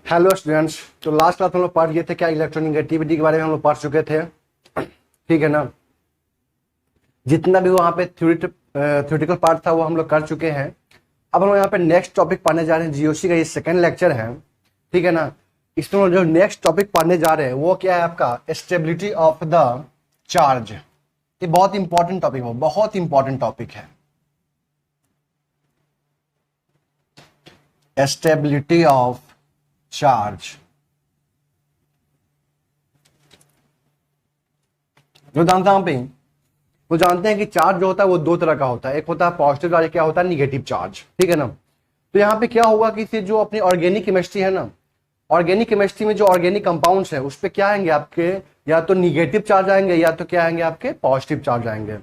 Hello students. तो last class हम लोग पढ़ गए थे क्या, इलेक्ट्रोनेगेटिविटी के बारे में हम लोग पढ़ चुके थे, ठीक है ना। जितना भी वहां पे थ्योरेटिकल पार्ट था वो हम लोग कर चुके हैं। अब हम लोग यहाँ पे नेक्स्ट टॉपिक पढ़ने जा रहे हैं। जीओसी का ये सेकंड लेक्चर है, ठीक है ना। इसमें जो नेक्स्ट टॉपिक पढ़ने जा रहे हैं वो क्या है आपका, स्टेबिलिटी ऑफ द चार्ज। ये बहुत इंपॉर्टेंट टॉपिक है, बहुत इंपॉर्टेंट टॉपिक है। Stability of charge. जो जानता हूं पे वो जानते हैं कि चार्ज जो होता है वो दो तरह का होता है, एक होता है पॉजिटिव चार्ज, क्या होता है निगेटिव चार्ज, ठीक है ना। तो यहाँ पे क्या होगा कि इसे जो अपनी ऑर्गेनिक केमिस्ट्री है ना, ऑर्गेनिक केमिस्ट्री में जो ऑर्गेनिक कंपाउंड्स है उस पे क्या आएंगे आपके, या तो निगेटिव चार्ज आएंगे या तो क्या आएंगे आपके पॉजिटिव चार्ज आएंगे।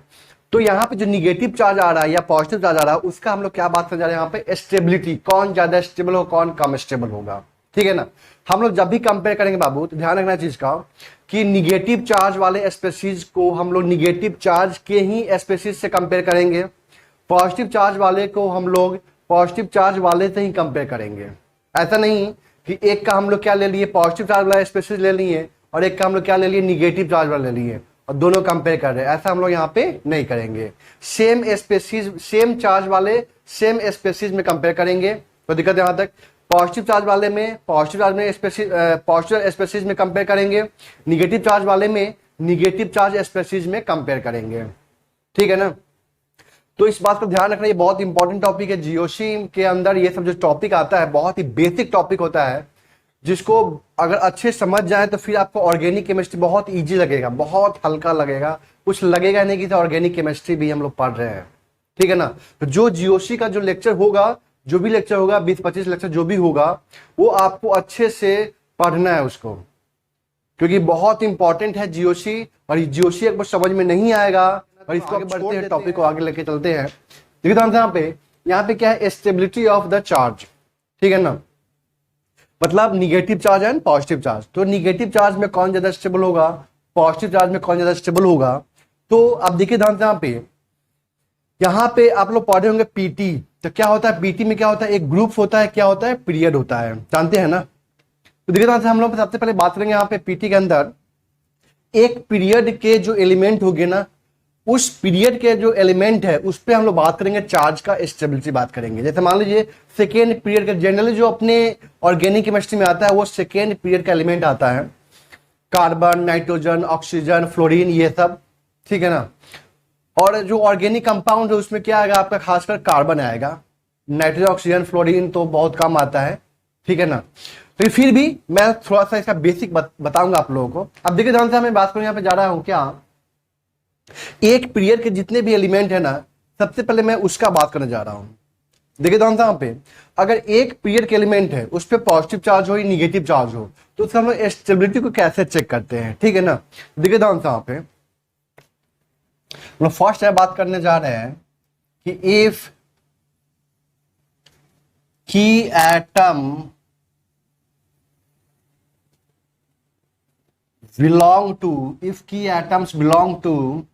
तो यहाँ पे जो निगेटिव चार्ज आ रहा है या पॉजिटिव चार्ज आ रहा है उसका हम लोग क्या बात करने जा रहे हैं यहाँ पे, स्टेबिलिटी। कौन ज्यादा स्टेबल हो, कौन कम स्टेबल होगा, ठीक है ना। हम लोग जब भी कंपेयर करेंगे बाबू तो ध्यान रखना चीज का कि निगेटिव चार्ज वाले स्पेसीज को हम लोग निगेटिव चार्ज के ही स्पेसीज से कंपेयर करेंगे, पॉजिटिव चार्ज वाले को हम लोग पॉजिटिव चार्ज वाले से ही कंपेयर करेंगे। ऐसा नहीं कि एक का हम लोग क्या ले लिए, पॉजिटिव चार्ज वाला स्पेसीज ले लिए और एक का हम लोग क्या ले लिए, निगेटिव चार्ज वाला ले लिए और दोनों कंपेयर कर रहे हैं। ऐसा हम लोग यहाँ पे नहीं करेंगे। सेम स्पेसीज, सेम चार्ज वाले सेम स्पेसीज में कंपेयर करेंगे। तो दिक्कत यहां तक पॉजिटिव चार्ज वाले में पॉजिटिव चार्ज में पॉजिटिव स्पेसीज में कंपेयर करेंगे, निगेटिव चार्ज वाले में निगेटिव चार्ज स्पेसीज में कंपेयर करेंगे, ठीक है ना। तो इस बात का ध्यान रखना, ये बहुत इंपॉर्टेंट टॉपिक है। जीओसी के अंदर ये सब जो टॉपिक आता है बहुत ही बेसिक टॉपिक होता है, जिसको अगर अच्छे समझ जाए तो फिर आपको ऑर्गेनिक केमिस्ट्री बहुत इजी लगेगा, बहुत हल्का लगेगा, कुछ लगेगा नहीं कि ऑर्गेनिक केमिस्ट्री भी हम लोग पढ़ रहे हैं, ठीक है ना। तो जो जीओसी का जो लेक्चर होगा, जो भी लेक्चर होगा 20-25 लेक्चर जो भी होगा वो आपको अच्छे से पढ़ना है उसको, क्योंकि बहुत इंपॉर्टेंट है जीओसी। और जीओसी एक बार समझ में नहीं आएगा और इसको आगे बढ़ते हैं, टॉपिक को आगे लेके चलते हैं। देखिए यहाँ पे क्या है, स्टेबिलिटी ऑफ द चार्ज, ठीक है ना। मतलब negative charge and positive charge. तो निगेटिव चार्ज में कौन ज्यादा स्टेबल होगा, पॉजिटिव चार्ज में कौन ज्यादा स्टेबल होगा। तो अब देखिए यहाँ पे आप लोग पढ़े होंगे पीटी। तो क्या होता है पीटी में, क्या होता है, एक ग्रुप होता है, क्या होता है पीरियड होता है, जानते हैं ना। तो देखिए हम लोग सबसे पहले बात करेंगे यहाँ पे पीटी के अंदर एक पीरियड के जो एलिमेंट होंगे ना, उस पीरियड के जो एलिमेंट है उस पर हम लोग बात करेंगे, चार्ज का स्टेबिलिटी बात करेंगे। जैसे मान लीजिए सेकेंड पीरियड का, जनरली जो अपने ऑर्गेनिक केमिस्ट्री में आता है वो सेकेंड पीरियड का एलिमेंट आता है, कार्बन, नाइट्रोजन, ऑक्सीजन, फ्लोरीन, ये सब, ठीक है ना। और जो ऑर्गेनिक कंपाउंड है उसमें क्या आएगा आपका, खासकर कार्बन आएगा, नाइट्रोजन, ऑक्सीजन, फ्लोरीन तो बहुत कम आता है, ठीक है ना। तो फिर भी मैं थोड़ा सा इसका बेसिक बताऊंगा आप लोगों को। अब देखिए ध्यान से मैं बात करूं, यहाँ पे जा रहा हूं क्या, एक पीरियड के जितने भी एलिमेंट है ना, सबसे पहले मैं उसका बात करने जा रहा हूं। देखिए ध्यान से यहाँ पे अगर एक पीरियड के एलिमेंट है उस पर पॉजिटिव चार्ज हो या निगेटिव चार्ज हो तो उससे हम लोग स्टेबिलिटी को कैसे चेक करते हैं, ठीक है ना। देखिए ध्यान से यहाँ पे हम फर्स्ट है बात करने जा रहे हैं कि if the atom belong to, if the atoms belong to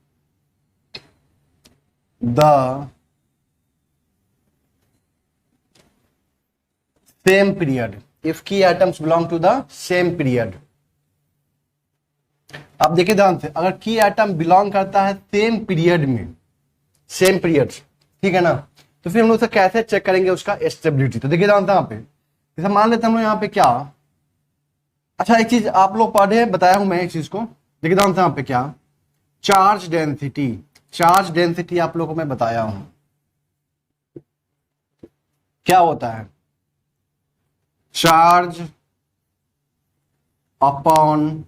the same period, if the atoms belong to the same period. आप देखिए ध्यान से, अगर की एटम बिलोंग करता है सेम पीरियड में, सेम पीरियड, ठीक है ना, तो फिर हम लोग उसे कैसे चेक करेंगे उसका स्टेबिलिटी। तो देखिए ध्यान से यहाँ पे जैसे मान लेते हैं हम लोग यहाँ पे क्या, अच्छा एक चीज आप लोग पढ़े, बताया हूं मैं एक चीज को। देखिए ध्यान से यहाँ पे क्या, चार्ज डेंसिटी, चार्ज डेंसिटी आप लोगों को मैं बताया हूं क्या होता है, चार्ज अपॉन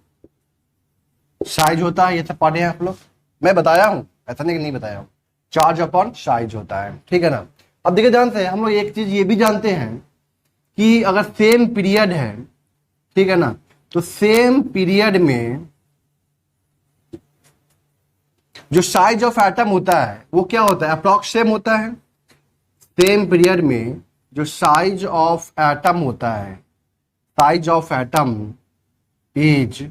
साइज होता है, ये सब पढ़े हैं आप लोग, मैं बताया हूं, ऐसा नहीं कि नहीं बताया हूं, चार्ज अपॉन साइज होता है, ठीक है ना। अब देखिए ध्यान से हम लोग एक चीज ये भी जानते हैं कि अगर सेम पीरियड है, ठीक है ना, तो सेम पीरियड में जो साइज ऑफ एटम होता है वो क्या होता है, अप्रॉक्स सेम होता है। सेम पीरियड में जो साइज ऑफ एटम होता है, size of atom is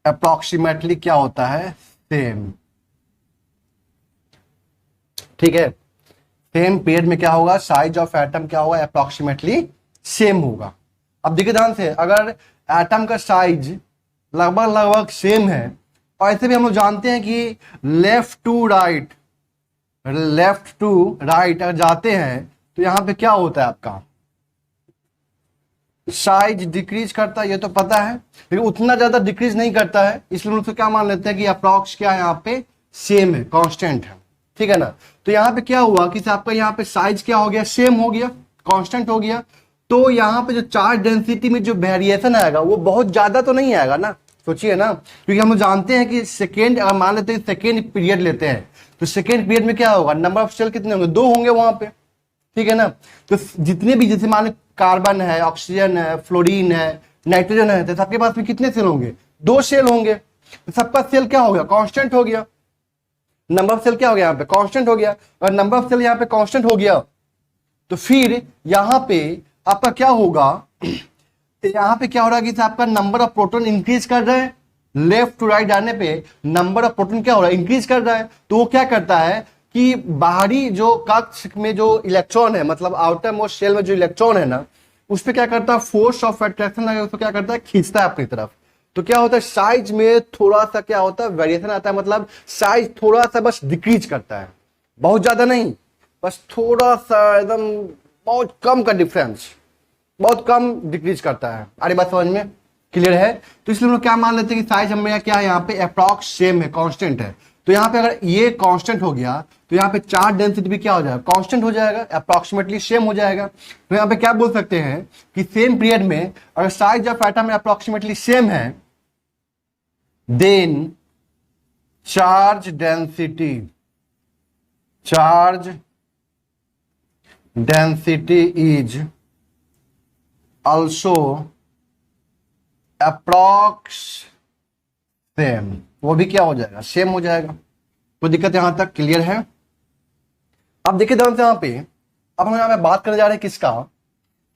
approximately क्या होता है, सेम, ठीक है। सेम पीरियड में क्या होगा, साइज ऑफ एटम क्या होगा, अप्रोक्सीमेटली सेम होगा। अब देखिए ध्यान से, अगर एटम का साइज लगभग लगभग सेम है, और ऐसे भी हम लोग जानते हैं कि लेफ्ट टू राइट अगर जाते हैं तो यहां पे क्या होता है, आपका साइज डिक्रीज करता है, ये तो पता है, लेकिन उतना ज्यादा डिक्रीज नहीं करता है, इसलिए हम उसको क्या मान लेते हैं कि अप्रॉक्स क्या है, यहाँ पे सेम है, कांस्टेंट है, ठीक है ना। तो यहाँ पे क्या हुआ कि आपका यहाँ पे साइज क्या हो गया, सेम हो गया, कांस्टेंट हो गया। तो यहाँ पे जो चार्ज डेंसिटी में जो वेरिएशन आएगा वो बहुत ज्यादा तो नहीं आएगा ना, सोचिए ना, क्योंकि हम लोग जानते हैं कि सेकेंड, अगर मान लेते हैं सेकेंड पीरियड लेते हैं, तो सेकेंड पीरियड में क्या होगा, नंबर ऑफ सेल कितने होंगे, 2 होंगे वहां पे, ठीक है ना। तो जितने भी, जैसे मान लो कार्बन है, ऑक्सीजन है, फ्लोरीन है, नाइट्रोजन है, तो सबके पास में कितने सेल होंगे, 2 सेल होंगे। तो सबका सेल क्या हो गया, कांस्टेंट हो गया, नंबर ऑफ सेल क्या हो गया, यहाँ पे कांस्टेंट हो गया। और नंबर ऑफ सेल यहाँ पे कांस्टेंट हो गया, तो फिर यहाँ पे आपका क्या होगा, यहाँ पे क्या हो रहा है कि आपका नंबर ऑफ प्रोटॉन इंक्रीज कर रहा है, लेफ्ट टू राइट जाने पे नंबर ऑफ प्रोटॉन क्या हो रहा है, इंक्रीज कर रहा है। तो वो क्या करता है कि बाहरी जो कक्ष में जो इलेक्ट्रॉन है, मतलब आउटर मोस्ट शेल में जो इलेक्ट्रॉन है ना, उस पर क्या करता है, फोर्स ऑफ अट्रैक्शन लगा, उसको क्या करता है, खींचता है अपनी तरफ। तो क्या होता है, साइज में थोड़ा सा क्या होता है, वेरिएशन आता है, मतलब साइज थोड़ा सा बस डिक्रीज करता है, बहुत ज्यादा नहीं, बस थोड़ा सा, एकदम बहुत कम का डिफरेंस, बहुत कम डिक्रीज करता है। अरे बात समझ में क्लियर है। तो इसलिए हम लोग क्या मान लेते हैं कि साइज हमें क्या है, यहाँ पे अप्रॉक्स सेम है, कांस्टेंट है। तो यहाँ पे अगर ये कांस्टेंट हो गया, तो यहाँ पे चार्ज डेंसिटी भी क्या हो जाएगा, कांस्टेंट हो जाएगा, अप्रॉक्सीमेटली सेम हो जाएगा। तो यहाँ पे क्या बोल सकते हैं कि सेम पीरियड में अगर size of atom approximately same है, then charge density is also approx same, वो भी क्या हो जाएगा, सेम हो जाएगा। कोई दिक्कत यहां तक क्लियर है। अब देखिए ध्यान से, यहां पे अब हम यहां पे बात करने जा रहे हैं किसका,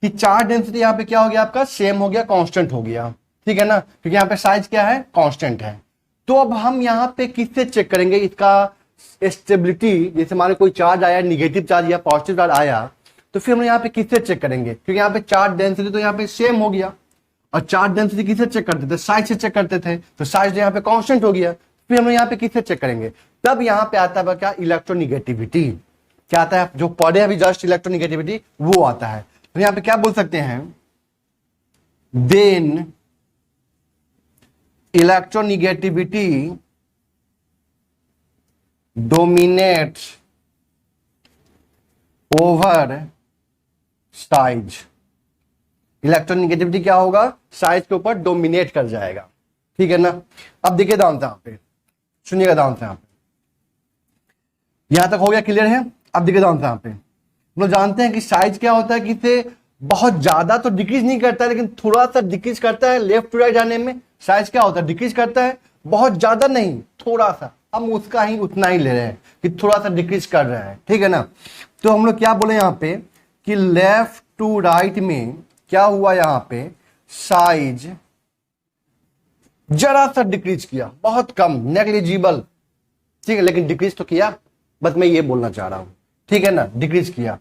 कि चार्ज डेंसिटी यहां पे क्या हो गया, आपका सेम हो गया, कांस्टेंट हो गया, ठीक है ना, क्योंकि यहां पे साइज क्या है, कांस्टेंट है। तो अब हम यहां पे किससे चेक करेंगे इसका स्टेबिलिटी, जैसे मान लो कोई चार्ज आया, निगेटिव चार्ज या पॉजिटिव चार्ज आया, तो फिर हम यहाँ पे किससे चेक करेंगे, क्योंकि यहाँ पे चार्ज डेंसिटी तो यहाँ पे सेम हो गया, और चार्ज डेंसिटी किससे चेक करते थे, साइज से चेक करते थे, तो साइज यहाँ पे कांस्टेंट हो गया, फिर हम यहाँ पे किससे चेक करेंगे, तब यहाँ पे आता है क्या, इलेक्ट्रोनिगेटिविटी, क्या आता है, जो पढ़े अभी जस्ट इलेक्ट्रोनिगेटिविटी वो आता है। तो यहाँ पे क्या बोल सकते हैं, then electronegativity dominates over size. Electronegativity क्या होगा, साइज के ऊपर डोमिनेट कर जाएगा, ठीक है ना। अब देखिए ध्यान से, यहाँ पे सुनिएगा ध्यान से, यहाँ पे यहां तक हो गया, क्लियर है। अब देखिए ध्यान से, यहाँ पे हम लोग जानते हैं कि साइज क्या होता है, कि इसे बहुत ज्यादा तो डिक्रीज नहीं करता है, लेकिन थोड़ा सा डिक्रीज करता है, लेफ्ट टू राइट जाने में साइज क्या होता है, डिक्रीज करता है, बहुत ज्यादा नहीं, थोड़ा सा, हम उसका ही उतना ही ले रहे हैं कि थोड़ा सा डिक्रीज कर रहा है, ठीक है ना। तो हम लोग क्या बोले यहाँ पे कि लेफ्ट टू राइट में क्या हुआ, यहाँ पे साइज जरा सा डिक्रीज किया, बहुत कम, नेग्लिजिबल, ठीक है, लेकिन डिक्रीज तो किया, बस मैं ये बोलना चाह रहा हूं, ठीक है ना, डिक्रीज किया,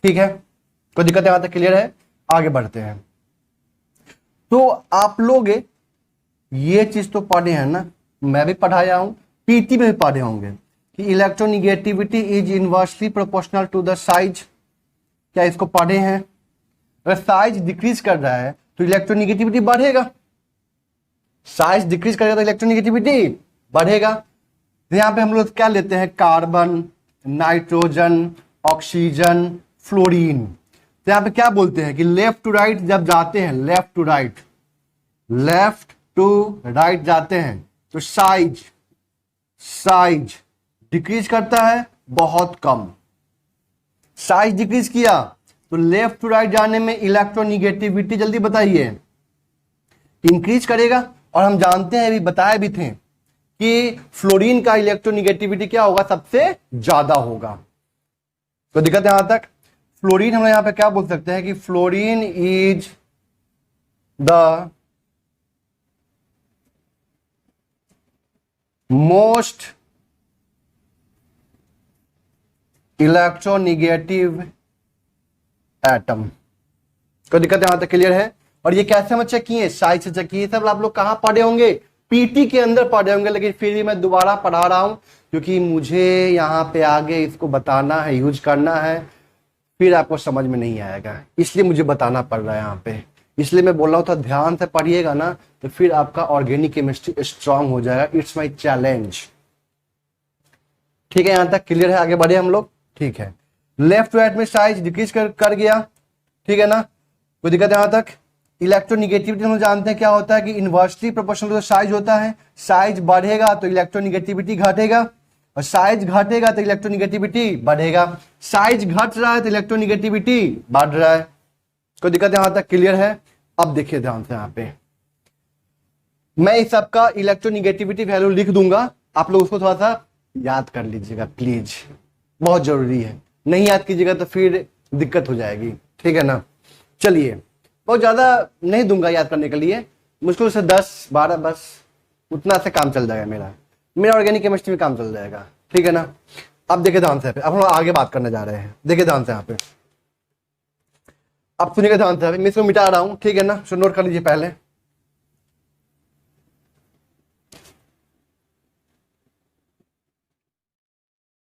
ठीक है। कोई दिक्कत यहां तक क्लियर है, आगे बढ़ते हैं। तो आप लोग ये चीज तो पढ़े हैं ना, मैं भी पढ़ाया हूं, पीटी में भी पढ़े होंगे कि electronegativity is inversely proportional to the size. क्या इसको पढ़े हैं? अगर साइज डिक्रीज कर रहा है तो इलेक्ट्रोनिगेटिविटी बढ़ेगा, साइज डिक्रीज करेगा तो इलेक्ट्रोनिगेटिविटी बढ़ेगा। तो यहां पे हम लोग क्या लेते हैं, कार्बन, नाइट्रोजन, ऑक्सीजन, फ्लोरीन। तो यहां पे क्या बोलते हैं कि लेफ्ट टू राइट जब जाते हैं, लेफ्ट टू राइट जाते हैं, तो साइज डिक्रीज करता है, बहुत कम। साइज डिक्रीज किया तो लेफ्ट टू राइट जाने में इलेक्ट्रोनिगेटिविटी, जल्दी बताइए, इंक्रीज करेगा। और हम जानते हैं, अभी बताए भी थे कि फ्लोरीन का इलेक्ट्रोनिगेटिविटी क्या होगा, सबसे ज्यादा होगा। तो दिक्कत है यहां तक। फ्लोरीन हम यहां पे क्या बोल सकते हैं कि fluorine is the most electronegative atom. कोई दिक्कत यहां तक क्लियर है? और ये कैसे हम चेक किए? साइज से चेक किए। सब आप लोग कहां पढ़े होंगे? पीटी के अंदर पढ़े होंगे, लेकिन फिर भी मैं दोबारा पढ़ा रहा हूं क्योंकि मुझे यहाँ पे आगे इसको बताना है, यूज करना है, फिर आपको समझ में नहीं आएगा, इसलिए मुझे बताना पड़ रहा है यहाँ पे। इसलिए मैं बोल रहा हूँ था ध्यान से पढ़िएगा ना, तो फिर आपका ऑर्गेनिक केमिस्ट्री स्ट्रांग हो जाएगा। It's my challenge. ठीक है, यहां तक क्लियर है? आगे बढ़े हम लोग। ठीक है, लेफ्ट टू राइट में साइज डिक्रीज कर गया। ठीक है ना? कोई दिक्कत यहां तक? इलेक्ट्रोनिगेटिविटी हम जानते हैं क्या होता है कि इन्वर्सली प्रोपोर्शनल टू साइज होता है। साइज बढ़ेगा तो इलेक्ट्रोनिगेटिविटी घटेगा, और साइज घटेगा तो इलेक्ट्रोनिगेटिविटी बढ़ेगा। साइज घट रहा है तो इलेक्ट्रोनिगेटिविटी बढ़ रहा है। कोई दिक्कत यहां तक क्लियर है? अब देखिए ध्यान से, यहां पे मैं इस सबका इलेक्ट्रोनिगेटिविटी वैल्यू लिख दूंगा, आप लोग उसको थोड़ा सा याद कर लीजिएगा प्लीज, बहुत जरूरी है। नहीं याद कीजिएगा तो फिर दिक्कत हो जाएगी। ठीक है ना? चलिए, बहुत ज्यादा नहीं दूंगा याद करने के लिए, मुश्किल से 10-12 बस, उतना से काम चल जाएगा मेरा ऑर्गेनिक केमिस्ट्री में काम चल जाएगा। ठीक है ना? अब देखिए ध्यान से, अब हम आगे बात करने जा रहे हैं। देखिए ध्यान से यहाँ पे, अब सुनिएगा ध्यान से, मैं इसको मिटा रहा हूं। ठीक है ना? सो नोट कर लीजिए पहले।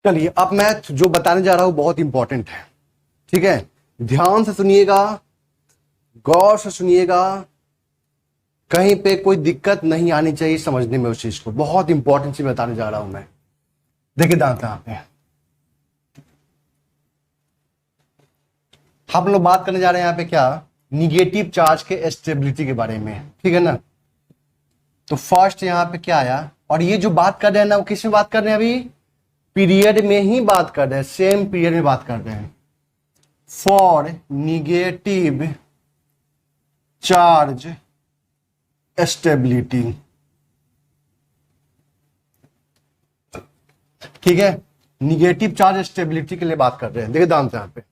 चलिए, अब मैं जो बताने जा रहा हूं बहुत इंपॉर्टेंट है। ठीक है, ध्यान से सुनिएगा, गौर से सुनिएगा, कहीं पे कोई दिक्कत नहीं आनी चाहिए समझने में उस चीज को। बहुत इंपॉर्टेंट चीज बताने जा रहा हूं मैं। देखिए ध्यान से, यहाँ पे हम लोग बात करने जा रहे हैं यहाँ पे क्या, निगेटिव चार्ज के स्टेबिलिटी के बारे में। ठीक है ना? तो फर्स्ट यहाँ पे क्या आया, और ये जो बात कर रहे हैं ना, वो किस में बात कर रहे हैं? अभी पीरियड में ही बात कर रहे हैं, सेम पीरियड में बात कर रहे हैं। For negative charge stability. ठीक है, निगेटिव चार्ज स्टेबिलिटी के लिए बात कर रहे हैं। देखिए ध्यान से, यहाँ पे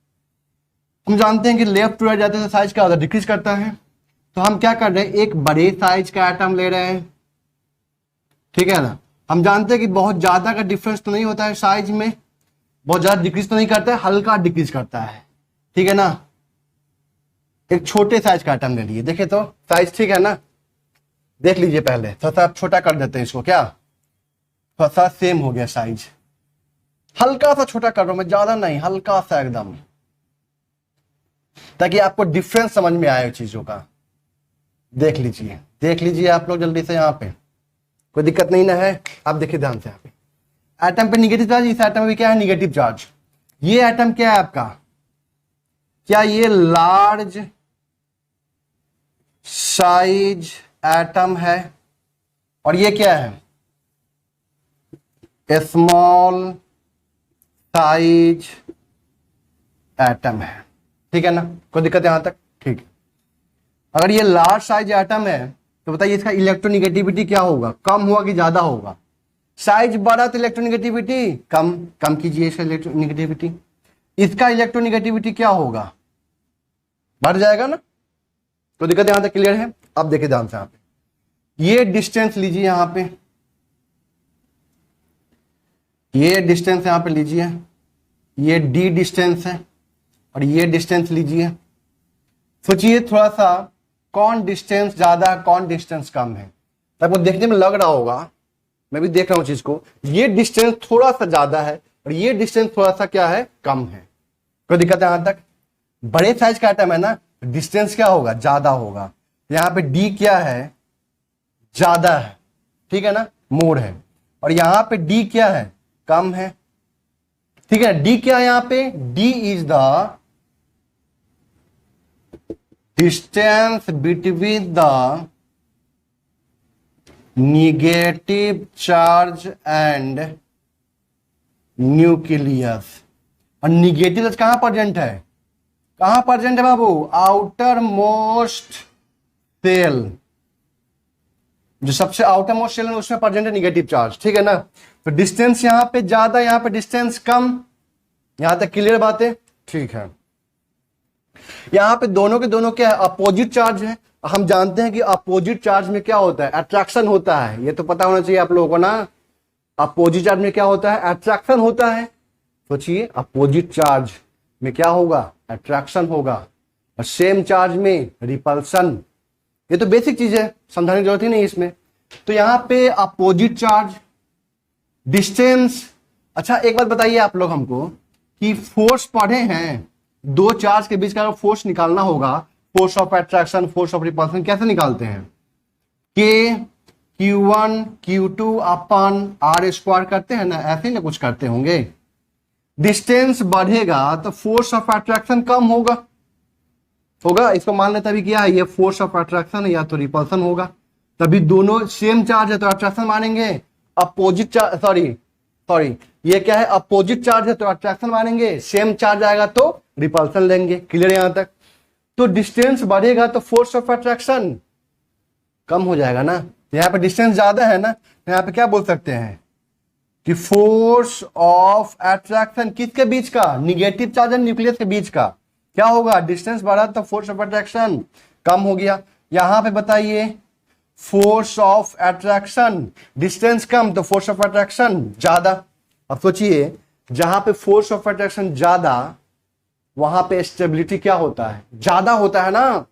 हम जानते हैं कि लेफ्ट टू राइट जाते हैं साइज क्या होता है, डिक्रीज करता है। तो हम क्या कर रहे हैं, एक बड़े साइज का एटम ले रहे हैं। ठीक है ना? हम जानते हैं कि बहुत ज्यादा का डिफरेंस तो नहीं होता है साइज में, बहुत ज्यादा डिक्रीज तो नहीं करता है, हल्का डिक्रीज करता है। ठीक है ना? एक छोटे साइज का एटम ले लिए। देखे तो साइज ठीक है ना? देख लीजिए पहले, थोड़ा सा छोटा कर देते हैं इसको, क्या थोड़ा सा सेम हो गया साइज, हल्का सा छोटा कर रहा हूं मैं, ज्यादा नहीं, हल्का सा एकदम, ताकि आपको डिफरेंस समझ में आए चीजों का। देख लीजिए आप लोग जल्दी से, यहाँ पे कोई दिक्कत नहीं ना है? आप देखिए ध्यान से, यहाँ पे एटम पे निगेटिव चार्ज, इस एटम में क्या है, निगेटिव चार्ज। ये एटम क्या है आपका, क्या ये लार्ज साइज एटम है, और ये क्या है, स्मॉल साइज एटम है। ठीक है ना? कोई दिक्कत यहां तक? ठीक है। अगर ये लार्ज साइज एटम है तो बताइए इसका इलेक्ट्रोनिगेटिविटी क्या होगा, कम होगा कि ज्यादा होगा? साइज बड़ा तो इलेक्ट्रोनिगेटिविटी कम कीजिए इसका इलेक्ट्रोनिगेटिविटी, इसका इलेक्ट्रोनिगेटिविटी क्या होगा, बढ़ जाएगा ना? तो दिक्कत यहां तक क्लियर है? अब देखिए ध्यान से, यहां पे ये डिस्टेंस लीजिए, यहां पे ये डिस्टेंस यहां पे लीजिए, ये डी डिस्टेंस है, और ये डिस्टेंस लीजिए। सोचिए थोड़ा सा, कौन डिस्टेंस ज्यादा है, कौन डिस्टेंस कम है? आपको देखने में लग रहा होगा, मैं भी देख रहा हूं चीज को, ये डिस्टेंस थोड़ा सा ज्यादा है और ये डिस्टेंस थोड़ा सा क्या है, कम है। कोई दिक्कत है यहां तक? बड़े साइज का एटम है ना, डिस्टेंस क्या होगा, ज्यादा होगा। यहां पे डी क्या है, ज्यादा है। ठीक है ना? मोर है। और यहां पे डी क्या है, कम है। ठीक है? डी क्या है यहां पे, D is the distance between the negative charge and nucleus. और निगेटिव चार्ज कहां प्रेजेंट है, कहां प्रेजेंट है बाबू, आउटर मोस्ट सेल, जो सबसे आउटर मोस्ट सेल है उसमें प्रेजेंट है निगेटिव चार्ज। ठीक है ना? तो डिस्टेंस यहां पे ज्यादा, यहां पे डिस्टेंस कम। यहां तक क्लियर बात है? ठीक है। यहां पे दोनों के दोनों क्या है, अपोजिट चार्ज है। हम जानते हैं कि अपोजिट चार्ज में क्या होता है, अट्रैक्शन होता है, ये तो पता होना चाहिए आप लोगों को ना। अपोजिट चार्ज में क्या होता है, अट्रैक्शन होता है। सोचिए, अपोजिट चार्ज में क्या होगा, अट्रैक्शन होगा, और सेम चार्ज में रिपल्सन। ये तो बेसिक चीज है, समझाने की जरूरत ही नहीं इसमें। तो यहां पे अपोजिट चार्ज, डिस्टेंस। अच्छा एक बात बताइए आप लोग हमको कि फोर्स पढ़े हैं, दो चार्ज के बीच का फोर्स निकालना होगा, force of attraction, force of repulsion, कैसे निकालते हैं? के Q1 Q2 upon are square करते हैं ना, ऐसे ही ना कुछ करते होंगे। डिस्टेंस बढ़ेगा तो फोर्स ऑफ अट्रैक्शन कम होगा, इसको मान लेते अभी क्या है, ये फोर्स ऑफ अट्रैक्शन है या तो रिपल्सन होगा, तभी दोनों सेम चार्ज है तो अट्रैक्शन मानेंगे। अपोजिट चार्ज, सॉरी ये क्या है, अपोजिट चार्ज है तो अट्रैक्शन मानेंगे, सेम चार्ज आएगा तो रिपल्सन लेंगे। क्लियर यहां तक? तो डिस्टेंस बढ़ेगा तो फोर्स ऑफ अट्रैक्शन कम हो जाएगा ना। यहाँ पे डिस्टेंस ज्यादा है ना, तो यहाँ पे क्या बोल सकते हैं कि फोर्स ऑफ अट्रैक्शन किसके बीच का, निगेटिव चार्ज और न्यूक्लियस के बीच का क्या होगा, डिस्टेंस बढ़ा तो फोर्स ऑफ अट्रैक्शन कम हो गया। यहां पे बताइए फोर्स ऑफ अट्रैक्शन, डिस्टेंस कम तो फोर्स ऑफ अट्रैक्शन ज्यादा। अब सोचिए, जहां पे फोर्स ऑफ अट्रैक्शन ज्यादा, वहां पे स्टेबिलिटी क्या होता है, ज्यादा होता है ना।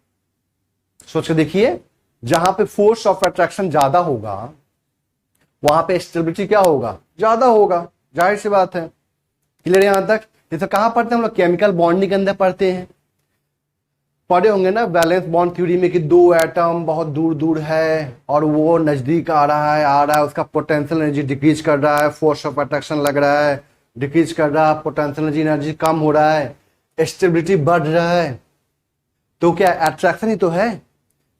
सोच के देखिए, जहां पे फोर्स ऑफ अट्रैक्शन ज्यादा होगा वहां पे स्टेबिलिटी क्या होगा, ज्यादा होगा, जाहिर सी बात है। क्लियर यहां तक? जैसे कहां पढ़ते हैं हम लोग, केमिकल बॉन्डिंग के अंदर पढ़ते हैं, पढ़े होंगे ना वैलेंस बॉन्ड थ्योरी में कि दो एटम बहुत दूर दूर है और वो नजदीक आ रहा है, उसका पोटेंशियल एनर्जी डिक्रीज कर रहा है, फोर्स ऑफ अट्रैक्शन लग रहा है, डिक्रीज कर रहा है, पोटेंशियल एनर्जी कम हो रहा है, स्टेबिलिटी बढ़ रहा है। तो क्या अट्रैक्शन ही तो है,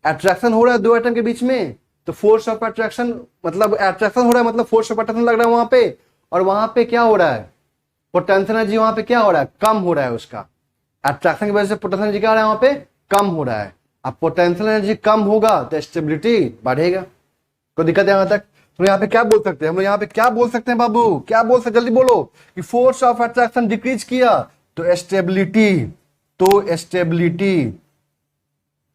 अट्रैक्शन हो रहा है दो एटम के बीच में, तो फोर्स ऑफ अट्रैक्शन मतलब अट्रैक्शन हो रहा है, मतलब फोर्स ऑफ अट्रैक्शन लग रहा है वहां पे, और वहां पे क्या हो रहा है, पोटेंशियल एनर्जी वहां पे क्या हो रहा है, कम हो रहा है। उसका अट्रैक्शन की वजह से पोटेंशियल एनर्जी क्या हो रहा है, वहां पे कम हो रहा है। अब पोटेंशियल एनर्जी कम होगा तो स्टेबिलिटी बढ़ेगा। कोई दिक्कत है यहां तक? तो यहाँ पे क्या बोल सकते हैं हम लोग, यहाँ पे क्या बोल सकते हैं बाबू, क्या बोल सकते, जल्दी बोलो, कि फोर्स ऑफ अट्रैक्शन डिक्रीज किया तो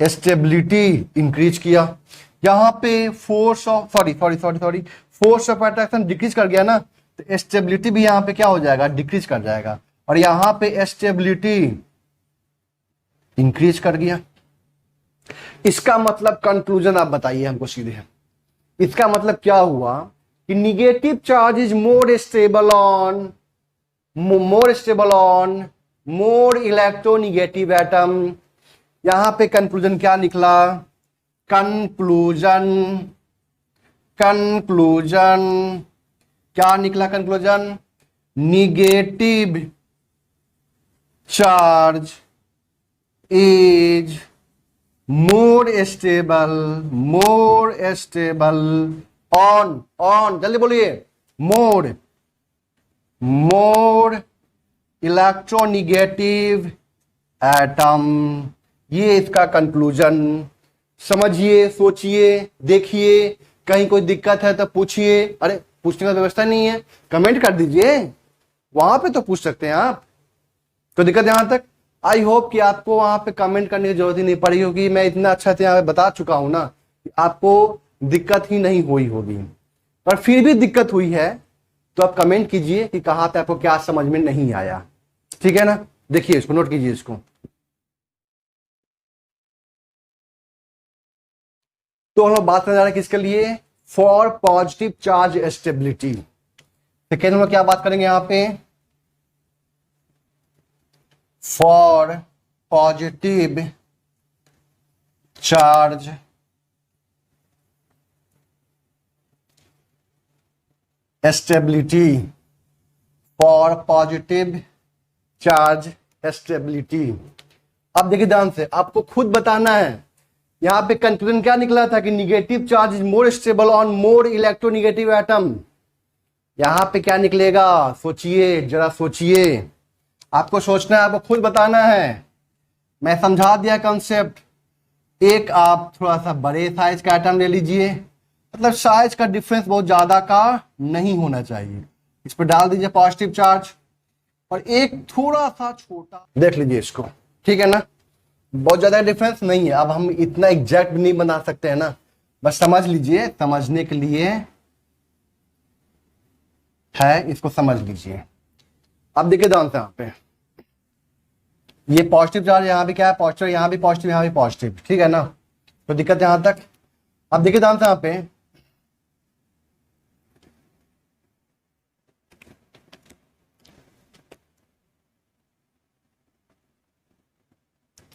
स्टेबिलिटी इंक्रीज किया। यहां पे force of force of attraction decrease कर गया ना, तो स्टेबिलिटी भी यहां पे क्या हो जाएगा, डिक्रीज कर जाएगा, और यहां पे स्टेबिलिटी इंक्रीज कर गया। इसका मतलब कंक्लूजन आप बताइए हमको सीधे, इसका मतलब क्या हुआ कि negative charge is more stable on more electronegative atom. यहां पे कंक्लूजन क्या निकला, कंक्लूजन क्या निकला, conclusion negative charge is more stable on जल्दी बोलिए, मोर इलेक्ट्रोनिगेटिव एटम। ये इसका कंक्लूजन। समझिए, सोचिए, देखिए, कहीं कोई दिक्कत है तो पूछिए। अरे पूछने का व्यवस्था नहीं है, कमेंट कर दीजिए, वहां पे तो पूछ सकते हैं आप। तो दिक्कत यहां तक, आई होप कि आपको वहां पे कमेंट करने की जरूरत ही नहीं पड़ी होगी, मैं इतना अच्छा से यहाँ पे बता चुका हूं ना कि आपको दिक्कत ही नहीं हुई होगी। पर फिर भी दिक्कत हुई है तो आप कमेंट कीजिए कि कहां पे आपको क्या समझ में नहीं आया, ठीक है ना। देखिए इसको, नोट कीजिए इसको। तो हम लोग बात करने जा रहे हैं किसके लिए, for positive charge stability. Second हम लोग क्या बात करेंगे यहां पे, for positive charge stability, for positive charge stability. अब देखिए ध्यान से, आपको खुद बताना है। यहां पे कंक्लूजन क्या निकला था कि negative charge is more stable on more electronegative atom. यहां पे क्या निकलेगा, सोचिए, जरा सोचिए, आपको सोचना है, आपको खुद बताना है। मैं समझा दिया कंसेप्ट। एक आप थोड़ा सा बड़े साइज का एटम ले लीजिए, मतलब साइज का डिफरेंस बहुत ज्यादा का नहीं होना चाहिए, इस पर डाल दीजिए पॉजिटिव चार्ज, और एक थोड़ा सा छोटा, देख लीजिए इसको, ठीक है ना, बहुत ज्यादा डिफरेंस नहीं है। अब हम इतना एग्जैक्ट नहीं बना सकते हैं ना, बस समझ लीजिए, समझने के लिए है, इसको समझ लीजिए। अब देखिए ध्यान से यहाँ पे, ये पॉजिटिव चार्ज यहाँ भी क्या है, पॉजिटिव, यहाँ भी पॉजिटिव, यहाँ भी पॉजिटिव, ठीक है ना, तो दिक्कत है यहां तक। अब देखिए ध्यान से यहाँ पे,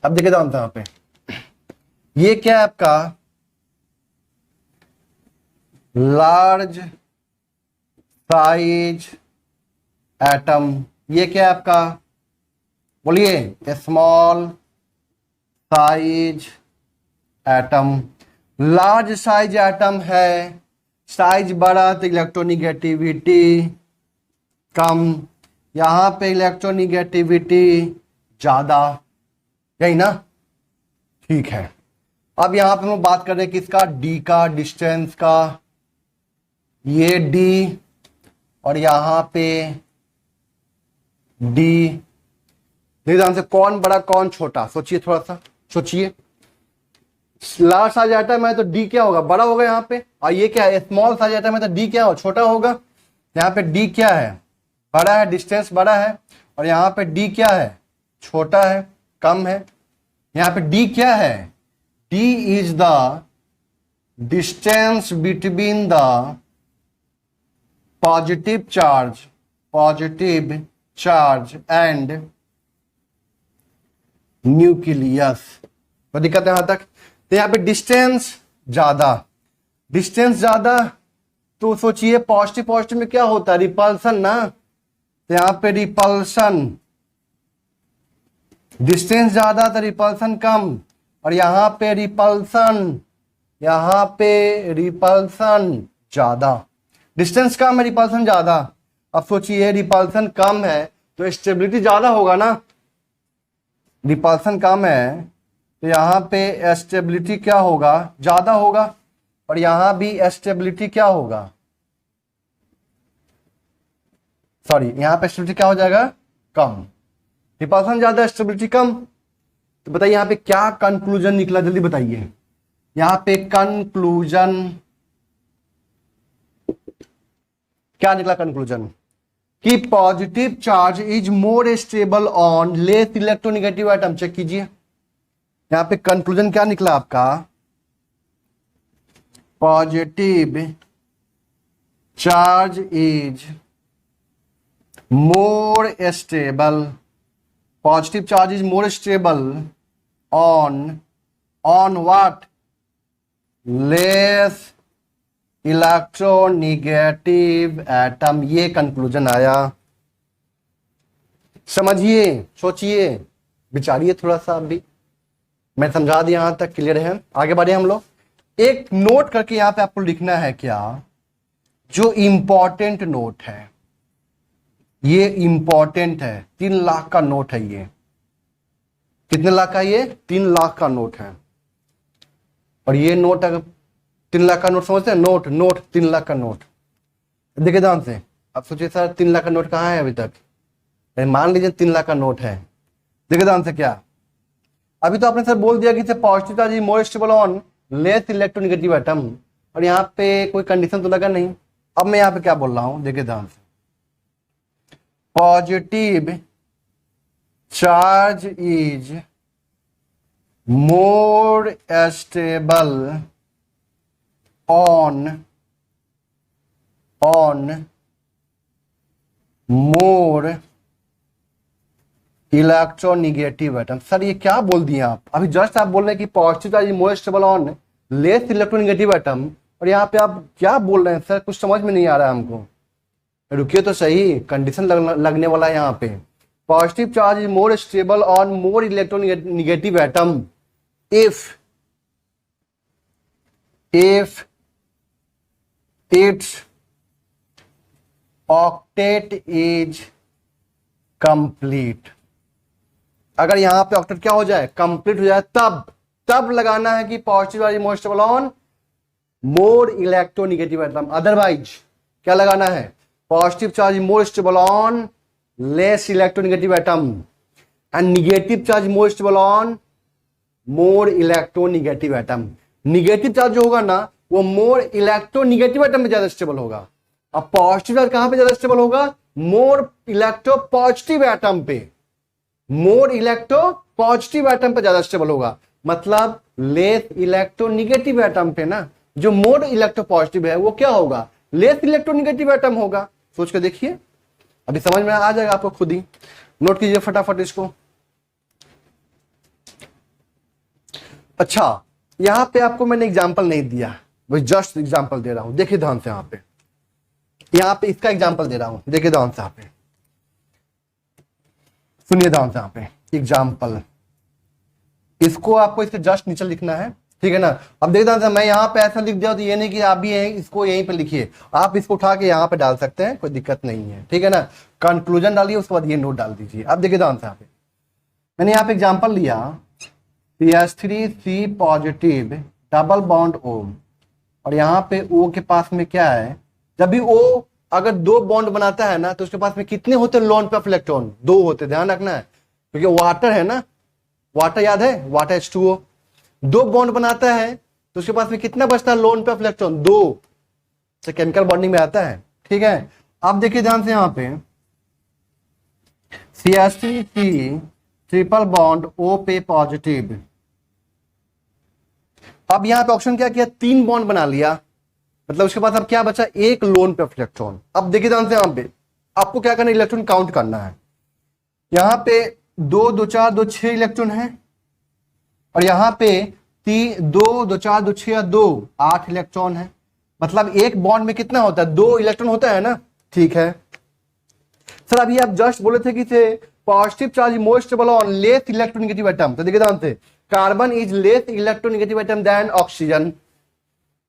अब देखिए ध्यान से यहाँ पे, ये क्या है आपका लार्ज साइज एटम, ये क्या है आपका, बोलिए small size atom. Large size atom है, साइज बड़ा तो इलेक्ट्रोनिगेटिविटी कम, यहां पे इलेक्ट्रोनिगेटिविटी ज्यादा, यही ना, ठीक है। अब यहां पे हम बात कर रहे हैं किसका, डी का, डिस्टेंस का, ये डी और यहां पे डी, ध्यान से कौन बड़ा कौन छोटा, सोचिए थोड़ा सा सोचिए। लार्ज साइज एटम है तो डी क्या होगा, बड़ा होगा यहाँ पे, और ये क्या है स्मॉल साइज एटम है तो डी क्या होगा, छोटा होगा। यहाँ पे डी क्या है, बड़ा है, डिस्टेंस बड़ा है, और यहाँ पे डी क्या है, छोटा है, कम है। यहाँ पे डी क्या है, D is the distance between the positive charge and nucleus, तो दिक्कत है यहां तक। तो यहाँ पे डिस्टेंस ज्यादा, तो सोचिए पॉजिटिव पॉजिटिव में क्या होता है, रिपल्सन ना, तो यहाँ पे रिपल्सन, डिस्टेंस ज्यादा तो रिपल्सन कम, और यहाँ पे रिपल्सन ज्यादा, डिस्टेंस कम है रिपल्सन ज्यादा। अब सोचिए रिपल्सन कम है तो स्टेबिलिटी ज्यादा होगा ना, रिपल्सन कम है तो यहाँ पे स्टेबिलिटी क्या होगा, ज्यादा होगा, और यहां भी स्टेबिलिटी क्या होगा, सॉरी यहां पे स्टेबिलिटी क्या हो जाएगा, कम, रिपल्सन ज्यादा स्टेबिलिटी कम। तो बताइए यहाँ पे क्या कंक्लूजन निकला, जल्दी बताइए। यहाँ पे कंक्लूजन क्या निकला, कंक्लूजन कि positive charge is more stable on less electronegative atom. Check कीजिए यहां पे कंक्लूजन क्या निकला आपका, positive charge is more stable, positive charge is more stable on what, less electronegative atom. ये कंक्लूजन आया, समझिए, सोचिए, विचारिए थोड़ा सा। अभी मैं समझा दिया, यहां तक क्लियर है, आगे बढ़े हम लोग। एक नोट करके यहां पे आपको लिखना है क्या, जो इंपॉर्टेंट नोट है, ये इंपॉर्टेंट है, 3 लाख का नोट है ये। कितने लाख का, ये 3 लाख का नोट है। और ये नोट अगर 3 लाख का नोट समझते हैं, नोट 3 लाख का नोट, देखिए ध्यान से। अब सोचिए सर 3 लाख का नोट कहाँ है अभी तक, मान लीजिए 3 लाख का नोट है, देखिए ध्यान से क्या, अभी तो आपने सर बोल दिया कि positive charge is more stable on less electronegative atom, और यहाँ पे कोई कंडीशन तो लगा नहीं। अब मैं यहाँ पे क्या बोल रहा हूं, देखिए ध्यान से, positive charge is more stable on more electronegative atom. Sir ये क्या बोल दिए आप, अभी जस्ट आप बोल रहे हैं कि positive charge more stable on less electronegative atom, और यहाँ पे आप क्या बोल रहे हैं सर, कुछ समझ में नहीं आ रहा है हमको। रुकिए तो सही, कंडीशन लगने वाला है यहाँ पे। Positive charge is more stable on more electronegative atom if its octet is complete। अगर यहां पे ऑक्टेट क्या हो जाए, कंप्लीट हो जाए, तब लगाना है कि positive charge more stable on more electronegative atom. Otherwise क्या लगाना है, positive charge more stable on less electronegative atom and negative charge more stable on more electronegative atom. Negative charge जो होगा ना वो मोर इलेक्ट्रोनिगेटिव एटम में ज्यादा stable होगा। अब पॉजिटिव चार्ज कहां पे ज्यादा स्टेबल होगा, मोर इलेक्ट्रोपॉजिटिव एटम पे, मोर इलेक्ट्रोपॉजिटिव एटम पे ज्यादा स्टेबल होगा, मतलब लेस इलेक्ट्रोनिगेटिव एटम पे ना जो मोर इलेक्ट्रोपॉजिटिव है वो क्या होगा, लेस इलेक्ट्रोनिगेटिव एटम होगा। सोच के देखिए, अभी समझ में आ जाएगा आपको, खुद ही नोट कीजिए फटाफट इसको। अच्छा, यहां पे आपको मैंने एग्जांपल नहीं दिया, बस जस्ट एग्जांपल दे रहा हूं, देखिए ध्यान से। यहां पे इसका एग्जांपल दे रहा हूं, देखिए ध्यान से। यहां पे सुनिए ध्यान से, यहां पे एग्जांपल, इसको आपको इसके जस्ट नीचे लिखना है, ठीक है ना। अब देख ध्यान से, मैं यहां पे ऐसा लिख दिया तो ये नहीं कि आप भी इसको यहीं पे लिखिए, आप इसको उठा के यहां पे डाल सकते हैं, कोई दिक्कत नहीं है, ठीक है ना। कंक्लूजन डालिए, उसके बाद ये नोट डाल दीजिए। अब देखिए ध्यान से, यहाँ पे मैंने यहाँ पे एग्जांपल लिया, CH3C positive double bond O, और यहाँ पे O के पास में क्या है, जब भी O अगर दो बॉन्ड बनाता है ना तो उसके पास में कितने होते हैं लोन पे इलेक्ट्रॉन, दो होते, ध्यान रखना है, क्योंकि वाटर है ना, वाटर याद है, वाटर H2O, दो बॉन्ड बनाता है तो उसके पास में कितना बचता है लोन पे इलेक्ट्रॉन, दो, से केमिकल बॉन्डिंग में आता है, ठीक है। अब देखिए ध्यान से, यहाँ पे CH3C ट्रिपल बॉन्ड O पे पॉजिटिव, अब यहां पे ऑप्शन क्या किया, तीन बॉन्ड बना लिया, मतलब उसके पास अब क्या बचा, एक लोन पे इलेक्ट्रॉन। अब देखिए ध्यान से, यहां पे आपको क्या करना है, इलेक्ट्रॉन काउंट करना है। यहां पे 2 2 4 2 6 इलेक्ट्रॉन है, और यहां पे 2 2 4 2 6 2 8 इलेक्ट्रॉन है, मतलब एक बॉन्ड में कितना होता है, 2 इलेक्ट्रॉन होता है ना, ठीक है। सर अभी आप जस्ट बोले थे कि से positive charge more stable on less electronegative atom, तो देखिए ध्यान से, carbon is less electronegative atom than oxygen,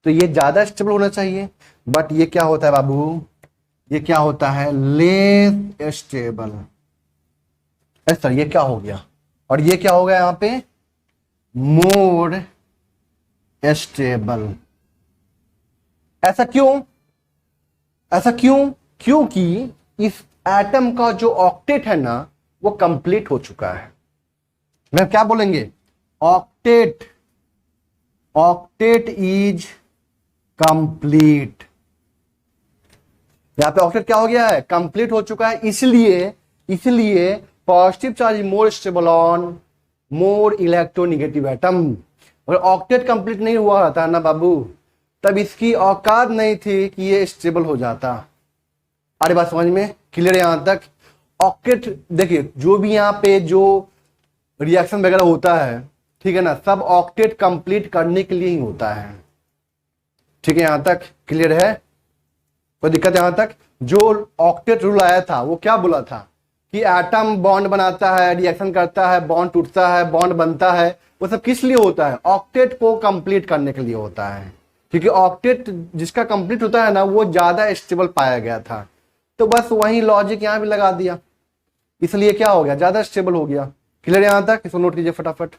तो ये ज्यादा स्टेबल होना चाहिए, बट ये क्या होता है बाबू, ये क्या होता है, लेस स्टेबल। सर ये क्या हो गया, और ये क्या हो गया यहां पे, मोर स्टेबल। ऐसा क्यों, ऐसा क्यों, क्योंकि इस एटम का जो ऑक्टेट है ना वो कंप्लीट हो चुका है। मैं क्या बोलेंगे, ऑक्टेट, ऑक्टेट इज कंप्लीट। यहां पे ऑक्टेट क्या हो गया है, कंप्लीट हो चुका है, इसलिए इसलिए positive charge more stable on more electronegative atom. और ऑक्टेट कंप्लीट नहीं हुआ रहता ना बाबू, तब इसकी औकात नहीं थी कि ये स्टेबल हो जाता। अरे बात समझ में क्लियर है यहां तक। ऑक्टेट देखिए, जो भी यहां पे जो रिएक्शन वगैरह होता है, ठीक है ना, सब ऑक्टेट कंप्लीट करने के लिए ही होता है, ठीक है, यहां तक क्लियर है, कोई दिक्कत यहां तक। जो ऑक्टेट रूल आया था वो क्या बोला था कि एटम बॉन्ड बनाता है, रिएक्शन करता है, बॉन्ड टूटता है, बॉन्ड बनता है, वो सब किस लिए होता है, ऑक्टेट को कंप्लीट करने के लिए होता है, क्योंकि ऑक्टेट जिसका कंप्लीट होता है ना वो ज्यादा स्टेबल पाया गया था। तो बस वही लॉजिक यहां भी लगा दिया, इसलिए क्या हो गया, ज्यादा स्टेबल हो गया। क्लियर यहां तक, इसको नोट कीजिए फटाफट।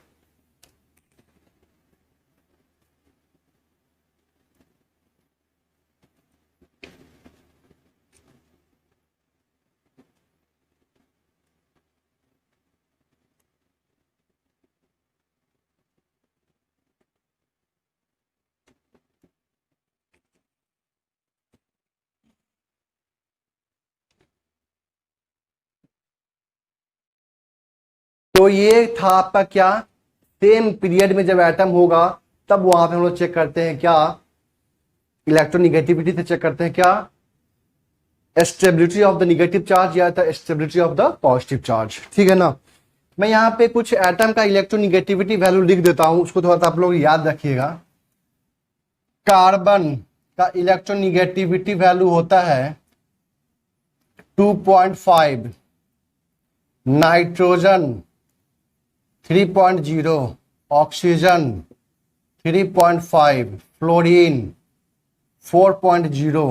तो ये था आपका क्या, सेम पीरियड में जब एटम होगा तब वहां पे हम लोग चेक करते हैं क्या, इलेक्ट्रोनिगेटिविटी से चेक करते हैं क्या, stability of the negative charge या stability of the positive charge, ठीक है ना। मैं यहाँ पे कुछ एटम का इलेक्ट्रोनिगेटिविटी वैल्यू लिख देता हूं, उसको थोड़ा सा आप लोग याद रखिएगा। कार्बन का इलेक्ट्रोनिगेटिविटी वैल्यू होता है 2.5, nitrogen 3.0, oxygen 3.5, fluorine 4.0,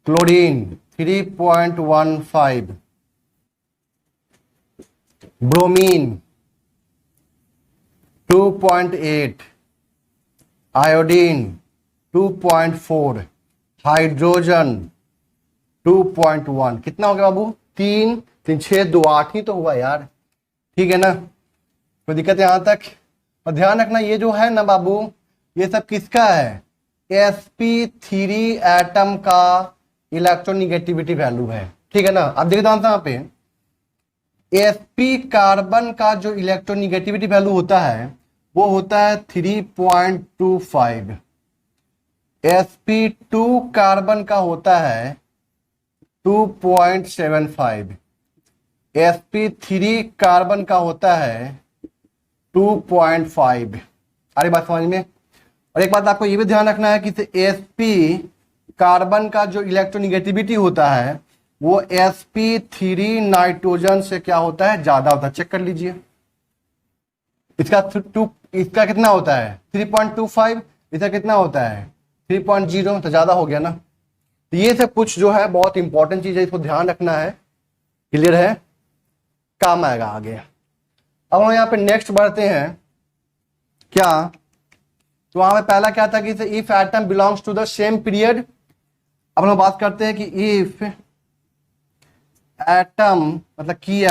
chlorine 3.15, bromine 2.8, iodine 2.4, hydrogen 2.1। कितना हो गया बाबू, 3 3 6 2 8 ही तो हुआ यार, ठीक है ना, कोई दिक्कत यहां तक। और ध्यान रखना ये जो है ना बाबू, ये सब किसका है, sp3 एटम का इलेक्ट्रोनिगेटिविटी वैल्यू है, ठीक है ना। अब देखिए आंसर यहाँ पे sp कार्बन का जो इलेक्ट्रोनिगेटिविटी वैल्यू होता है वो होता है 3.25। sp2 कार्बन का होता है 2.75। sp3 कार्बन का होता है 2.5। अरे बात समझ में। और एक बात आपको ये भी ध्यान रखना है कि sp कार्बन का जो इलेक्ट्रोनिगेटिविटी होता है वो sp3 नाइट्रोजन से क्या होता है, ज्यादा होता है। चेक कर लीजिए, इसका कितना होता है 3.25, इसका कितना होता है 3.0, तो ज्यादा हो गया ना। तो ये सब कुछ जो है बहुत इंपॉर्टेंट चीज है, इसको ध्यान रखना है। क्लियर है, काम आएगा आगे। अब हम यहाँ पे नेक्स्ट बढ़ते हैं। क्या, तो वहां पे पहला क्या था कि if atom belongs to the same period. अब हम बात करते हैं कि इफ एटम मतलब की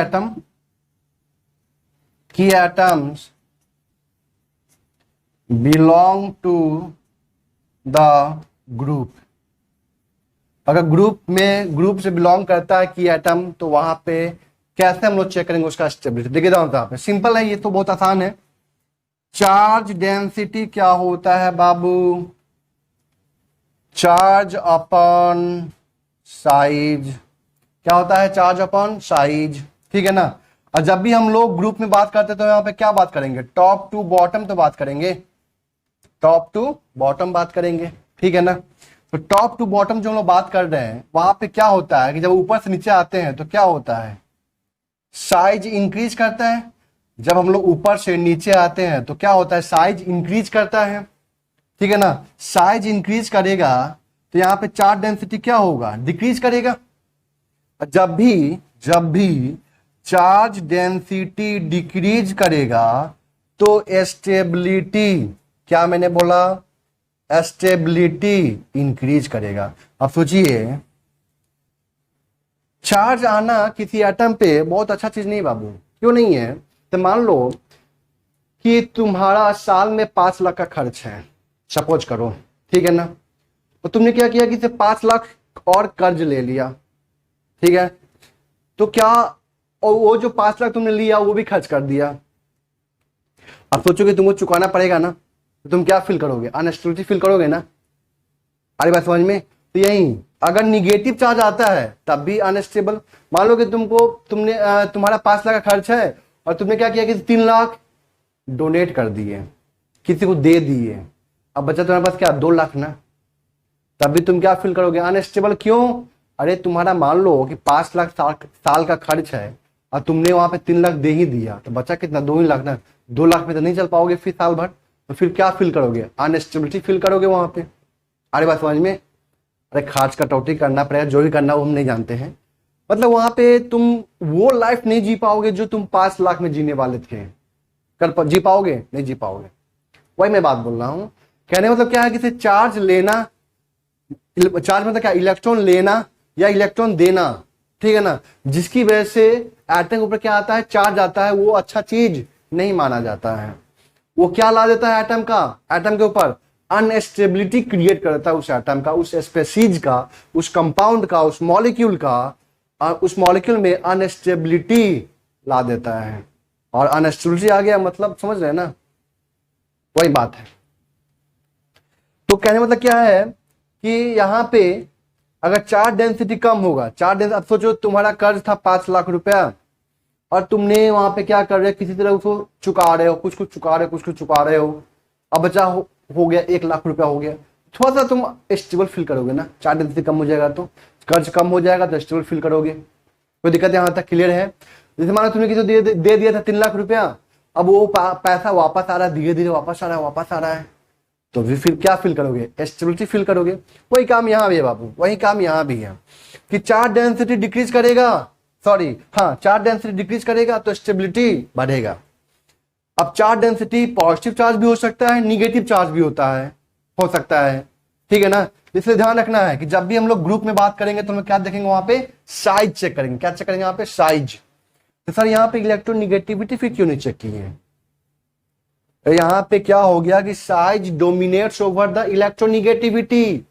atoms belong to the group. अगर ग्रुप से बिलोंग करता है की एटम, तो वहां पे कैसे हम लोग चेक करेंगे उसका स्टेबिलिटी। देखिए यहाँ पे सिंपल है, ये तो बहुत आसान है। चार्ज डेंसिटी क्या होता है बाबू, चार्ज अपॉन साइज। क्या होता है, चार्ज अपॉन साइज, ठीक है ना। और जब भी हम लोग ग्रुप में बात करते हैं तो यहाँ पे क्या बात करेंगे, टॉप टू बॉटम तो बात करेंगे, टॉप टू बॉटम बात करेंगे, ठीक है ना। तो टॉप टू बॉटम जो हम लोग बात कर रहे हैं वहां पे क्या होता है कि जब ऊपर से नीचे आते हैं तो क्या होता है, साइज इंक्रीज करता है। जब हम लोग ऊपर से नीचे आते हैं तो क्या होता है, साइज इंक्रीज करता है, ठीक है ना। साइज इंक्रीज करेगा तो यहाँ पे चार्ज डेंसिटी क्या होगा, डिक्रीज करेगा। जब भी चार्ज डेंसिटी डिक्रीज करेगा तो स्टेबिलिटी, क्या मैंने बोला, स्टेबिलिटी इंक्रीज करेगा। अब सोचिए, चार्ज आना किसी एटम पे बहुत अच्छा चीज नहीं बाबू, क्यों नहीं है। तो मान लो कि तुम्हारा साल में 5 लाख का खर्च है, सपोज करो, ठीक है ना। तो तुमने क्या किया कि 5 लाख और कर्ज ले लिया, ठीक है। तो क्या, और वो जो 5 लाख तुमने लिया वो भी खर्च कर दिया। अब सोचो कि तुमको चुकाना पड़ेगा ना, तो तुम क्या फील करोगे, अनस्टेबिलिटी फील करोगे ना। अरे बात समझ में। तो यही अगर निगेटिव चार्ज आता है तब भी अनस्टेबल। मान लो कि तुम्हारा 5 लाख का खर्च है और तुमने क्या किया कि 3 लाख डोनेट कर दिए, किसी को दे दिए। अब बचा तुम्हारे पास क्या, 2 लाख ना, तब भी तुम क्या फील करोगे, अनस्टेबल। क्यों, अरे तुम्हारा मान लो कि 5 लाख साल का खर्च है और तुमने वहां पे 3 लाख दे ही दिया, तो बचा कितना, 2 ही लाख ना। 2 लाख में तो नहीं चल पाओगे फिर साल भर, तो फिर क्या फील करोगे, अनस्टेबिलिटी फील करोगे वहां पे। अरे बात समझ में। अरे खर्च कटौती करना पड़ेगा, जो भी करना वो हम नहीं जानते हैं। मतलब वहां पे तुम वो लाइफ नहीं जी पाओगे जो तुम 5 लाख में जीने वाले थे। जी पाओगे, नहीं जी पाओगे। वही मैं बात बोल रहा हूं। कहने मतलब क्या है कि चार्ज लेना, चार्ज मतलब क्या, इलेक्ट्रॉन लेना या इलेक्ट्रॉन देना, ठीक है ना। जिसकी वजह से एटम के ऊपर क्या आता है, चार्ज आता है, वो अच्छा चीज नहीं माना जाता है। वो क्या ला देता है एटम के ऊपर, अनस्टेबिलिटी क्रिएट करता है उस एटम का, उस स्पेसीज का, उस कंपाउंड का, उस मॉलिक्यूल का, और उस मॉलिक्यूल में अनस्टेबिलिटी ला देता है। और अनस्टेबिलिटी आ गया मतलब समझ रहे हैं ना, वही बात है। तो कहने मतलब क्या है कि यहां पे अगर चार्ज डेंसिटी कम होगा, अब सोचो तुम्हारा कर्ज था 5 लाख रुपया और तुमने वहां पे क्या कर रहे हो, किसी तरह उसको चुका रहे हो, कुछ चुका रहे हो, कुछ चुका रहे हो। अब बचा हो गया 1 लाख रुपया हो गया, थोड़ा सा तुम स्टेबल फील करोगे ना। चार्ज डेंसिटी कम हो जाएगा तो कर्ज कम हो जाएगा तो स्टेबल फील करोगे। कोई दिक्कत यहाँ तक क्लियर है। जैसे मानो तुमने किसी दे दिया था 3 लाख रुपया, अब वो पैसा वापस आ रहा है, धीरे धीरे वापस आ रहा है, तो फिर क्या फील करोगे, स्टेबिलिटी फील करोगे। वही काम यहाँ भी है बाबू, वही काम यहाँ भी है कि चार्ज डेंसिटी डिक्रीज करेगा, चार्ज डेंसिटी डिक्रीज करेगा तो स्टेबिलिटी बढ़ेगा। अब चार्ज डेंसिटी पॉजिटिव चार्ज भी हो सकता है, निगेटिव चार्ज भी हो सकता है, ठीक है ना। इसलिए ध्यान रखना है कि जब भी हम लोग ग्रुप में बात करेंगे तो हम लोग क्या देखेंगे, वहां पे साइज चेक करेंगे। क्या चेक करेंगे, यहाँ पे साइज। तो सर यहाँ पे इलेक्ट्रोनिगेटिविटी फिर क्यों नहीं चेक की है, तो यहां पे क्या हो गया कि size dominates over the electronegativity.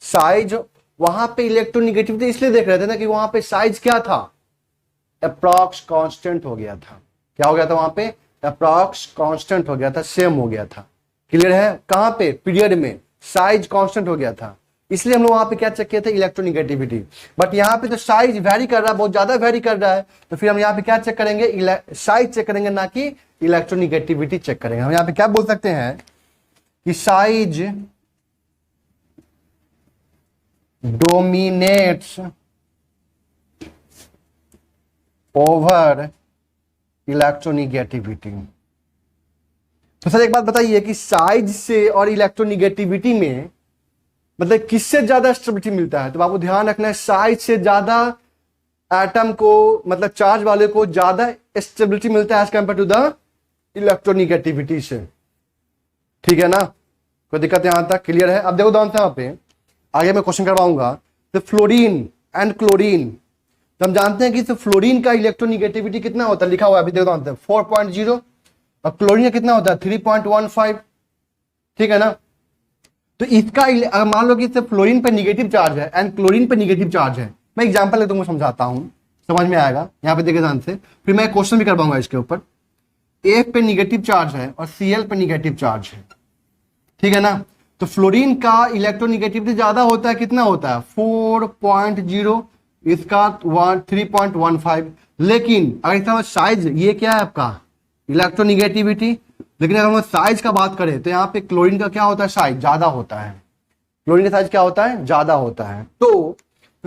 Size वहां पे इलेक्ट्रोनिगेटिविटी इसलिए देख रहे थे ना कि वहां पे साइज क्या था, अप्रॉक्स कांस्टेंट हो गया था। क्या हो गया था वहां पे, अप्रॉक्स कांस्टेंट हो गया था, सेम हो गया था। क्लियर है, कहां पे, पीरियड में साइज कांस्टेंट हो गया था, इसलिए हम लोग वहां पे क्या चेक किए थे, इलेक्ट्रोनिगेटिविटी। बट यहाँ पे तो साइज वेरी कर रहा है, बहुत ज्यादा वेरी कर रहा है, तो फिर हम यहाँ पे क्या चेक करेंगे, साइज चेक करेंगे, ना कि इलेक्ट्रोनिगेटिविटी चेक करेंगे। हम यहाँ पे क्या बोल सकते हैं कि साइज डोमिनेट्स ओवर इलेक्ट्रोनिगेटिविटी। तो सर एक बात बताइए कि साइज से और इलेक्ट्रोनिगेटिविटी में मतलब किससे ज्यादा स्टेबिलिटी मिलता है। तो आपको ध्यान रखना है, साइज से ज्यादा एटम को, मतलब चार्ज वाले को ज्यादा स्टेबिलिटी मिलता है as compared to the electronegativity से। ठीक है ना, कोई दिक्कत यहां तक क्लियर है। अब देखो दोनों यहां पे आगे मैं क्वेश्चन करवाऊंगा। तो फ्लोरीन एंड क्लोरीन, तो हम जानते हैं कि फ्लोरीन का इलेक्ट्रोनिगेटिविटी कितना होता है, लिखा हुआ है अभी देखो 4.0, और क्लोरीन का कितना होता है 3.15। ठीक है ना, तो इसका मान लो कि फ्लोरीन पे निगेटिव चार्ज है एंड क्लोरीन पे निगेटिव चार्ज है। मैं एग्जांपल तुमको समझाता हूं, समझ में आएगा। यहाँ पे देखे ध्यान से, फिर मैं क्वेश्चन भी करवाऊंगा इसके ऊपर। एफ पे निगेटिव चार्ज है और Cl पे निगेटिव चार्ज है। ठीक है ना, तो फ्लोरीन का इलेक्ट्रोनिगेटिविटी ज्यादा होता है, कितना होता है 4.0, इसका 3.15। लेकिन अगर इसका साइज, ये क्या है आपका इलेक्ट्रोनिगेटिविटी, लेकिन अगर हम साइज का बात करें तो यहाँ पे क्लोरीन का क्या होता है, साइज ज्यादा होता है। क्लोरीन का साइज क्या होता है, ज्यादा होता है। तो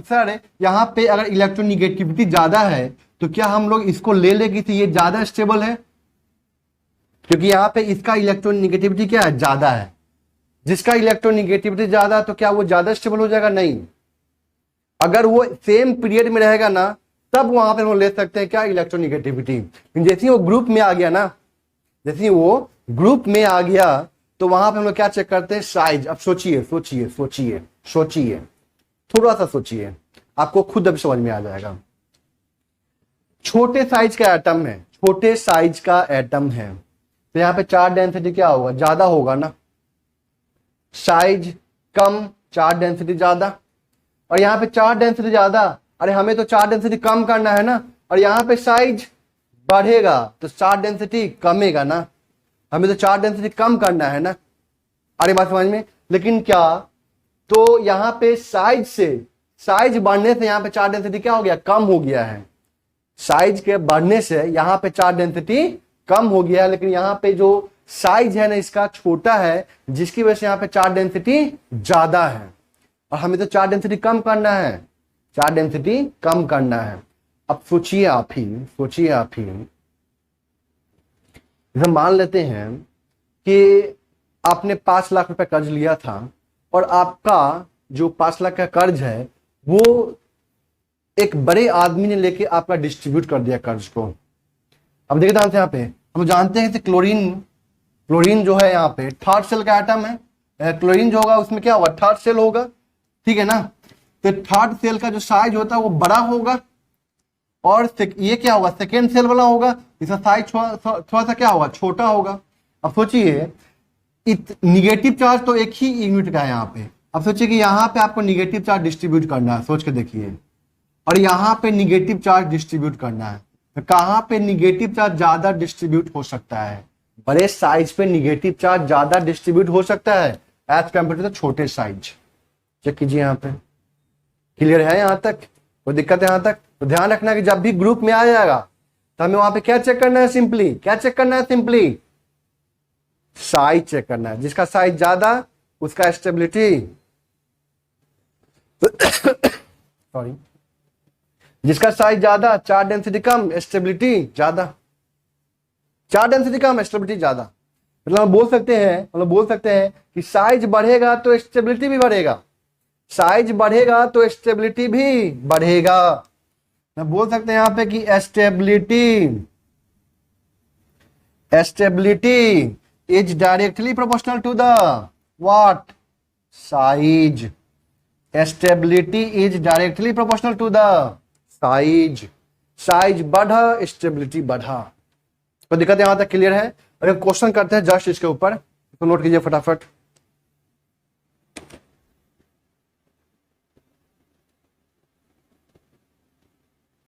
सर यहाँ पे अगर इलेक्ट्रोनिगेटिविटी ज्यादा है तो क्या हम लोग इसको ले लेंगे कि ये ज्यादा स्टेबल है, क्योंकि यहाँ पे इसका इलेक्ट्रोनिगेटिविटी क्या है, ज्यादा है। जिसका इलेक्ट्रोनिगेटिविटी ज्यादा, तो क्या वो ज्यादा स्टेबल हो जाएगा, नहीं। अगर वो सेम पीरियड में रहेगा ना, तब वहां पे हम ले सकते हैं क्या, इलेक्ट्रोनिगेटिविटी। जैसे ही वो ग्रुप में आ गया ना, जैसे ही वो ग्रुप में आ गया, तो वहां पे हम लोग क्या चेक करते हैं, साइज। अब सोचिए सोचिए सोचिए सोचिए, थोड़ा सा सोचिए, आपको खुद अब समझ में आ जाएगा। छोटे साइज का एटम है, छोटे साइज का एटम है, तो यहाँ पे चार्ज डेंसिटी क्या होगा, ज्यादा होगा ना। साइज कम, चार्ज डेंसिटी ज्यादा। और यहाँ पे चार्ज डेंसिटी ज्यादा, अरे हमें तो चार्ज डेंसिटी कम करना है ना, और यहाँ पे साइज बढ़ेगा तो चार्ज डेंसिटी कमेगा ना, हमें तो चार्ज डेंसिटी कम करना है ना। अरे बात समझ में, लेकिन क्या, तो यहाँ पे साइज से, साइज बढ़ने से यहाँ पे चार्ज डेंसिटी क्या हो गया, कम हो गया है। साइज के बढ़ने से यहाँ पे चार्ज डेंसिटी कम हो गया है, लेकिन यहाँ पे जो साइज है ना इसका छोटा है, जिसकी वजह से यहाँ पे चार्ज डेंसिटी ज्यादा है, और हमें तो चार्ज डेंसिटी कम करना है, चार्ज डेंसिटी कम करना है। अब सोचिए आप ही, सोचिए आप ही, जैसे मान लेते हैं कि आपने 5 लाख रुपए कर्ज लिया था, और आपका जो 5 लाख का कर्ज है वो एक बड़े आदमी ने लेके आपका डिस्ट्रीब्यूट कर दिया कर्ज को। अब देखिए ध्यान से, यहाँ पे हम जानते हैं कि क्लोरीन जो है यहाँ पे थर्ड सेल का एटम है। क्लोरीन जो होगा उसमें क्या होगा, थर्ड सेल होगा। ठीक है ना, तो थर्ड सेल का जो साइज होता है वो बड़ा होगा, और ये क्या होगा, सेकेंड सेल वाला होगा, इसका साइज थोड़ा सा क्या होगा, छोटा होगा। अब सोचिए, निगेटिव चार्ज तो एक ही यूनिट का है यहाँ पे। अब सोचिए कि यहाँ पे आपको निगेटिव चार्ज डिस्ट्रीब्यूट करना है, सोच के देखिए, और यहाँ पे निगेटिव चार्ज डिस्ट्रीब्यूट करना है, तो कहाँ पे निगेटिव चार्ज ज्यादा डिस्ट्रीब्यूट हो सकता है, बड़े साइज पे निगेटिव चार्ज ज्यादा डिस्ट्रीब्यूट हो सकता है एज कम्पेयर टू छोटे साइज। चेक कीजिए यहाँ पे, क्लियर है यहाँ तक, कोई दिक्कत है यहाँ तक। तो ध्यान रखना कि जब भी ग्रुप में आ जाएगा तो हमें वहां पे क्या चेक करना है, सिंपली क्या चेक करना है, सिंपली साइज चेक करना है। जिसका साइज ज्यादा उसका स्टेबिलिटी सॉरी, जिसका साइज ज्यादा, चार्ज डेंसिटी कम, स्टेबिलिटी ज्यादा। चार्ज डेंसिटी कम, स्टेबिलिटी ज्यादा, मतलब हम बोल सकते हैं कि साइज बढ़ेगा तो स्टेबिलिटी भी बढ़ेगा, साइज बढ़ेगा तो स्टेबिलिटी भी बढ़ेगा। मैं बोल सकते हैं यहाँ पे कि stability is directly proportional to the what, size. Stability is directly proportional to the size. Size बढ़ा, स्टेबिलिटी बढ़ा। तो दिक्कत यहाँ तक क्लियर है। अगर क्वेश्चन करते हैं जस्ट इसके ऊपर, तो नोट कीजिए फटाफट।